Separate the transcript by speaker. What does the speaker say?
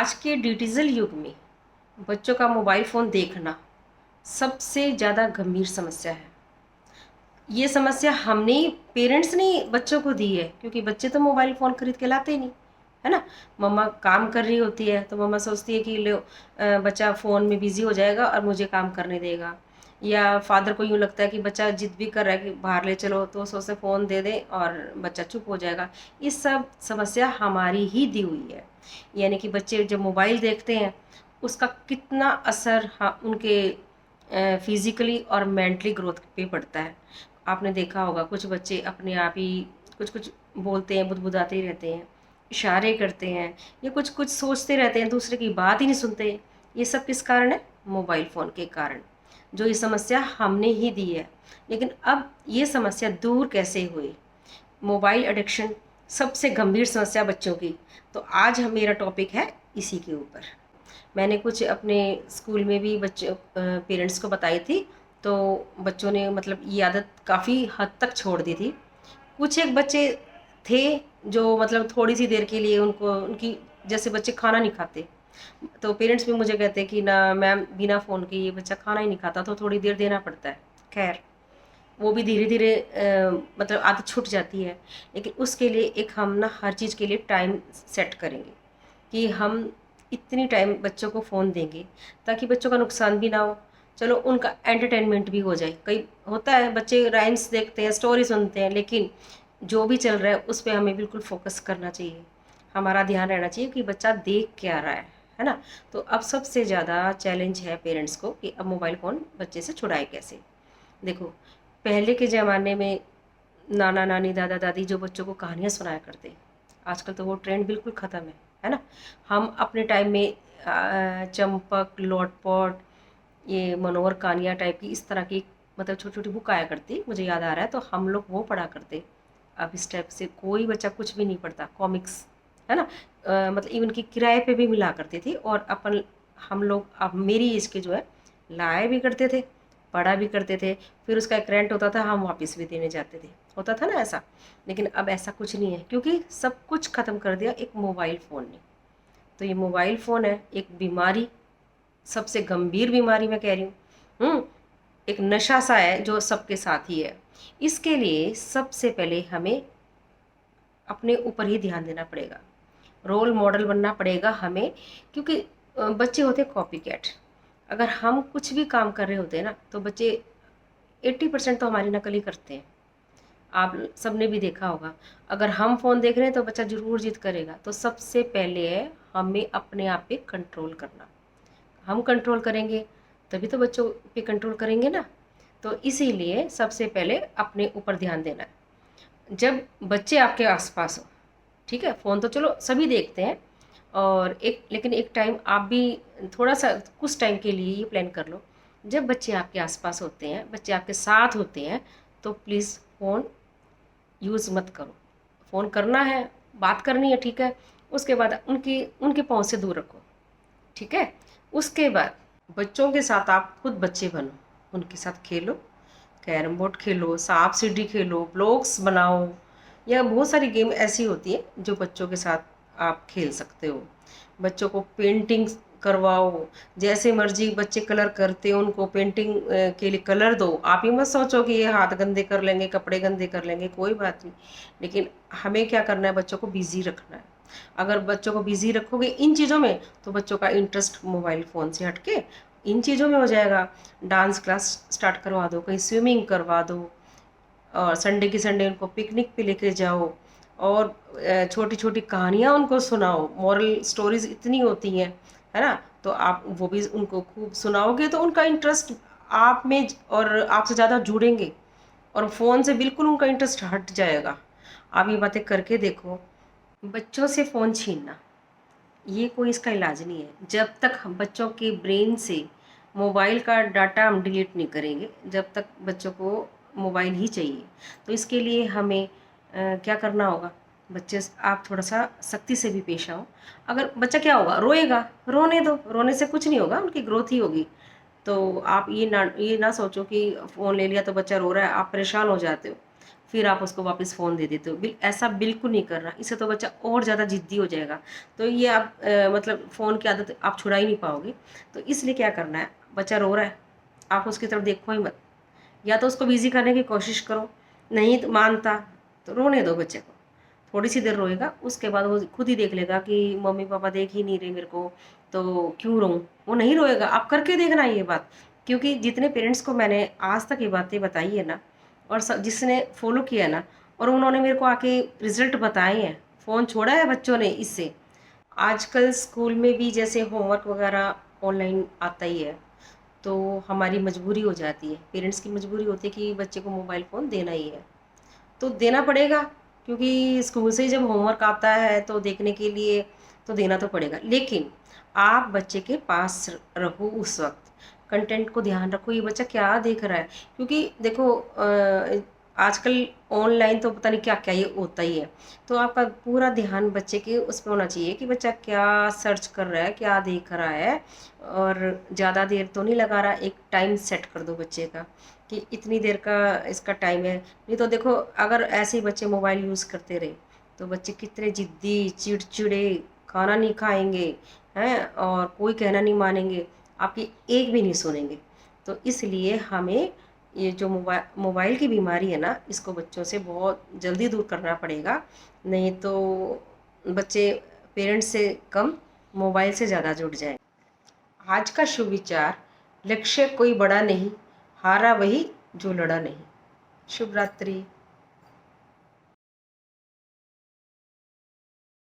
Speaker 1: आज के डिजिटल युग में बच्चों का मोबाइल फ़ोन देखना सबसे ज़्यादा गंभीर समस्या है। ये समस्या हमने ही पेरेंट्स ने ही बच्चों को दी है, क्योंकि बच्चे तो मोबाइल फ़ोन खरीद के लाते ही नहीं, है ना? मम्मा काम कर रही होती है तो मम्मा सोचती है कि लो बच्चा फ़ोन में बिज़ी हो जाएगा और मुझे काम करने देगा। या फादर को यूँ लगता है कि बच्चा ज़िद भी कर रहा है कि बाहर ले चलो, तो सोचते फ़ोन दे दें और बच्चा चुप हो जाएगा। ये सब समस्या हमारी ही दी हुई है। यानी कि बच्चे जब मोबाइल देखते हैं, उसका कितना असर उनके फिज़िकली और मेंटली ग्रोथ पे पड़ता है। आपने देखा होगा कुछ बच्चे अपने आप ही कुछ-कुछ बोलते हैं, बुदबुदाते ही रहते हैं, इशारे करते हैं या कुछ-कुछ सोचते रहते हैं, दूसरे की बात ही नहीं सुनते। ये सब किस कारण है? मोबाइल फ़ोन के कारण। जो ये समस्या हमने ही दी है। लेकिन अब ये समस्या दूर कैसे हुई? मोबाइल एडिक्शन सबसे गंभीर समस्या बच्चों की। तो आज मेरा टॉपिक है इसी के ऊपर। मैंने कुछ अपने स्कूल में भी बच्चों पेरेंट्स को बताई थी, तो बच्चों ने मतलब ये आदत काफ़ी हद तक छोड़ दी थी। कुछ एक बच्चे थे जो मतलब थोड़ी-सी देर के लिए उनको उनकी जैसे बच्चे खाना नहीं खाते, तो पेरेंट्स भी मुझे कहते हैं कि ना मैम बिना फ़ोन के ये बच्चा खाना ही नहीं खाता, तो थोड़ी देर देना पड़ता है। ख़ैर, वो भी धीरे-धीरे मतलब आदत छूट जाती है। लेकिन उसके लिए एक हम ना हर चीज़ के लिए टाइम सेट करेंगे कि हम इतनी टाइम बच्चों को फ़ोन देंगे ताकि बच्चों का नुकसान भी ना हो। चलो उनका एंटरटेनमेंट भी हो जाए। कई होता है बच्चे राइम्स देखते हैं, स्टोरी सुनते हैं, लेकिन जो भी चल रहा है उस पे हमें बिल्कुल फ़ोकस करना चाहिए। हमारा ध्यान रहना चाहिए कि बच्चा देख क्या रहा है ना? तो अब सबसे ज़्यादा चैलेंज है पेरेंट्स को कि अब मोबाइल फ़ोन बच्चे से छुड़ाएँ कैसे? देखो, पहले के ज़माने में नाना-नानी, दादा-दादी जो बच्चों को कहानियाँ सुनाया करते, आजकल तो वो ट्रेंड बिल्कुल ख़त्म है ना? हम अपने टाइम में चंपक, लोटपोट, ये मनोहर कहानियाँ टाइप की इस तरह की मतलब छोटी-छोटी बुक आया करती, मुझे याद आ रहा है, तो हम लोग वो पढ़ा करते। अब इस टाइप से कोई बच्चा कुछ भी नहीं पढ़ता, कॉमिक्स, है ना? मतलब इवन कि किराए पे भी मिला करती थी और हम लोग अब मेरी एज के जो है, लाया भी करते थे, पढ़ा भी करते थे, फिर उसका एक रेंट होता था, हम वापस भी देने जाते थे। होता था ना ऐसा? लेकिन अब ऐसा कुछ नहीं है, क्योंकि सब कुछ ख़त्म कर दिया एक मोबाइल फ़ोन ने। तो ये मोबाइल फ़ोन है एक बीमारी, सबसे गंभीर बीमारी मैं कह रही हूँ। एक नशा सा है जो सबके साथ ही है। इसके लिए सबसे पहले हमें अपने ऊपर ही ध्यान देना पड़ेगा। रोल मॉडल बनना पड़ेगा हमें, क्योंकि बच्चे होते हैं कॉपी कैट। अगर हम कुछ भी काम कर रहे होते हैं ना, तो बच्चे 80% तो हमारी नकल ही करते हैं। आप सबने भी देखा होगा, अगर हम फ़ोन देख रहे हैं तो बच्चा ज़रूर ज़िद करेगा। तो सबसे पहले है हमें अपने आप पे कंट्रोल करना। हम कंट्रोल करेंगे तभी तो बच्चों पे कंट्रोल करेंगे ना। तो इसीलिए सबसे पहले अपने ऊपर ध्यान देना है। जब बच्चे आपके आस-पास हों, ठीक है? फ़ोन तो चलो सभी देखते हैं, और लेकिन एक टाइम आप भी थोड़ा-सा कुछ टाइम के लिए ये प्लान कर लो, जब बच्चे आपके आस-पास होते हैं, बच्चे आपके साथ होते हैं, तो प्लीज़ फ़ोन यूज़ मत करो। फ़ोन करना है, बात करनी है, ठीक है? उसके बाद उनकी उनके पहुँच से दूर रखो, ठीक है? उसके बाद बच्चों के साथ आप खुद बच्चे बनो, उनके साथ खेलो, कैरम बोर्ड खेलो, सांप सीढ़ी खेलो, ब्लॉक्स बनाओ, या बहुत सारी गेम ऐसी होती है जो बच्चों के साथ आप खेल सकते हो। बच्चों को पेंटिंग करवाओ, जैसे मर्जी बच्चे कलर करते हो उनको पेंटिंग के लिए कलर दो। आप ये मत सोचो कि ये हाथ गंदे कर लेंगे, कपड़े गंदे कर लेंगे, कोई बात नहीं। लेकिन हमें क्या करना है, बच्चों को बिज़ी रखना है। अगर बच्चों को बिज़ी रखोगे इन चीज़ों में, तो बच्चों का इंटरेस्ट मोबाइल फ़ोन से हट के इन चीज़ों में हो जाएगा। डांस क्लास स्टार्ट करवा दो, कहीं स्विमिंग करवा दो, और संडे की संडे उनको पिकनिक पे लेके जाओ, और छोटी-छोटी कहानियाँ उनको सुनाओ। मोरल स्टोरीज़ इतनी होती हैं, है ना? तो आप वो भी उनको खूब सुनाओगे तो उनका इंटरेस्ट आप में और आपसे ज़्यादा जुड़ेंगे, और फ़ोन से बिल्कुल उनका इंटरेस्ट हट जाएगा। आप ये बातें करके देखो। बच्चों से फ़ोन छीनना, ये कोई इसका इलाज नहीं है। जब तक हम बच्चों के ब्रेन से मोबाइल का डाटा हम डिलीट नहीं करेंगे, जब तक बच्चों को मोबाइल ही चाहिए। तो इसके लिए हमें क्या करना होगा, आप थोड़ा-सा सख्ती से भी पेश आओ। अगर बच्चा क्या होगा, रोएगा, रोने दो, रोने से कुछ नहीं होगा, उनकी ग्रोथ ही होगी। तो आप ये ना सोचो कि फ़ोन ले लिया तो बच्चा रो रहा है, आप परेशान हो जाते हो। फिर आप उसको वापस फ़ोन दे देते हो। ऐसा बिल्कुल नहीं करना, इससे तो बच्चा और ज़्यादा ज़िद्दी हो जाएगा। तो ये आप मतलब फ़ोन की आदत आप छुड़ा ही नहीं पाओगे। तो इसलिए क्या करना है, बच्चा रो रहा है, आप उसकी तरफ देखो ही मत। या तो उसको बिज़ी करने की कोशिश करो, नहीं तो मानता तो रोने दो बच्चे को। थोड़ी सी देर रोएगा, उसके बाद वो खुद ही देख लेगा कि मम्मी पापा देख ही नहीं रहे मेरे को, तो क्यों रोऊँ? वो नहीं रोएगा, आप करके देखना ये बात। क्योंकि जितने पेरेंट्स को मैंने आज तक ये बातें बताई है ना, और जिसने फॉलो किया है ना, और उन्होंने मेरे को आके रिजल्ट बताए हैं, फ़ोन छोड़ा है बच्चों ने इससे। आजकल स्कूल में भी जैसे होमवर्क वगैरह ऑनलाइन आता ही है, तो हमारी मजबूरी हो जाती है, पेरेंट्स की मजबूरी होती है कि बच्चे को मोबाइल फ़ोन देना ही है। तो देना पड़ेगा, क्योंकि स्कूल से ही जब होमवर्क आता है तो देखने के लिए तो देना तो पड़ेगा। लेकिन आप बच्चे के पास रहो उस वक्त, कंटेंट को ध्यान रखो ये बच्चा क्या देख रहा है। क्योंकि देखो आजकल ऑनलाइन तो पता नहीं क्या क्या ये होता ही है। तो आपका पूरा ध्यान बच्चे के उस पर होना चाहिए कि बच्चा क्या सर्च कर रहा है, क्या देख रहा है, और ज़्यादा देर तो नहीं लगा रहा। एक टाइम सेट कर दो बच्चे का कि इतनी देर का इसका टाइम है। नहीं तो देखो, अगर ऐसे ही बच्चे मोबाइल यूज़ करते रहे तो बच्चे कितने जिद्दी, चिड़चिड़े, खाना नहीं खाएंगे हैं, और कोई कहना नहीं मानेंगे, आपकी एक भी नहीं सुनेंगे। तो इसलिए हमें ये जो मोबाइल की बीमारी है ना, इसको बच्चों से बहुत जल्दी दूर करना पड़ेगा। नहीं तो बच्चे पेरेंट्स से कम मोबाइल से ज़्यादा जुड़ जाएं। आज का शुभ विचार, लक्ष्य कोई बड़ा नहीं, हारा वही जो लड़ा नहीं। शुभ रात्रि।